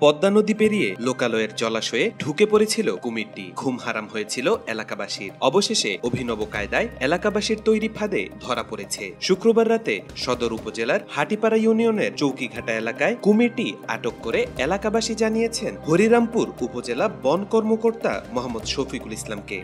পদ্মা নদী পেরিয়ে লোকালয়ের জলাশয়ে ঢুকে পড়েছিল কুমিরটি। ঘুম হারাম হয়েছিল এলাকাবাসীর। অবশেষে অভিনব কায়দায় এলাকাবাসীর তৈরি ফাঁদে ধরা পড়েছে। শুক্রবার রাতে সদর উপজেলার হাটিপাড়া ইউনিয়নের চৌকিঘাটা এলাকায় কুমিরটি আটক করে এলাকাবাসী জানিয়েছেন হরিরামপুর উপজেলা বন কর্মকর্তা মোহাম্মদ শফিকুল ইসলামকে।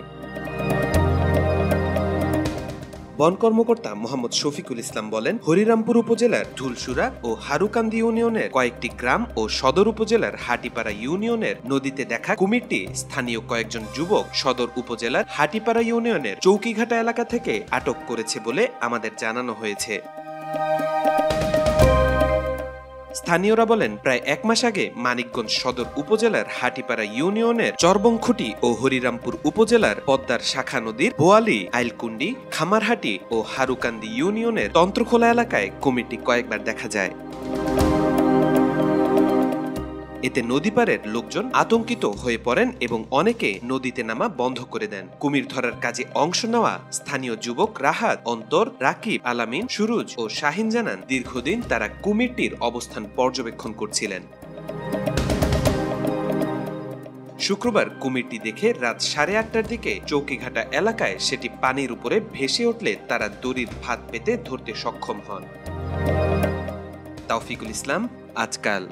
বন কর্মকর্তা মোহাম্মদ শফিকুল ইসলাম বলেন, হরিরামপুর উপজেলার ধুলসুরা ও হারুকান্দি ইউনিয়নের কয়েকটি গ্রাম ও সদর উপজেলার হাটিপাড়া ইউনিয়নের নদীতে দেখা কুমিরটি স্থানীয় কয়েকজন যুবক সদর উপজেলার হাটিপাড়া ইউনিয়নের চৌকিঘাটা এলাকা থেকে আটক করেছে বলে আমাদের জানানো হয়েছে। স্থানীয়রা বলেন, প্রায় এক মাস আগে মানিকগঞ্জ সদর উপজেলার হাটিপাড়া ইউনিয়নের চরবংখুটি ও হরিরামপুর উপজেলার পদ্মার শাখা নদীর বোয়ালি, আইলকুন্ডি, খামারহাটি ও হারুকান্দি ইউনিয়নের তন্ত্রখোলা এলাকায় কুমিরটি কয়েকবার দেখা যায়। এতে নদীপাড়ের লোকজন আতঙ্কিত হয়ে পড়েন এবং অনেকে নদীতে নামা বন্ধ করে দেন। কুমির ধরার কাজে অংশ নেওয়া স্থানীয় যুবক রাহাত, অন্তর, রাকিব, আলামিন, সুরুজ ও শাহিন জানান, দীর্ঘদিন তারা কুমিরটির অবস্থান পর্যবেক্ষণ করছিলেন। শুক্রবার কুমিরটি দেখে রাত 8:30টার দিকে চৌকিঘাটা এলাকায় সেটি পানির উপরে ভেসে উঠলে তারা দড়ির ফাঁদ পেতে ধরতে সক্ষম হন। তাওফিকুল ইসলাম, আজকাল।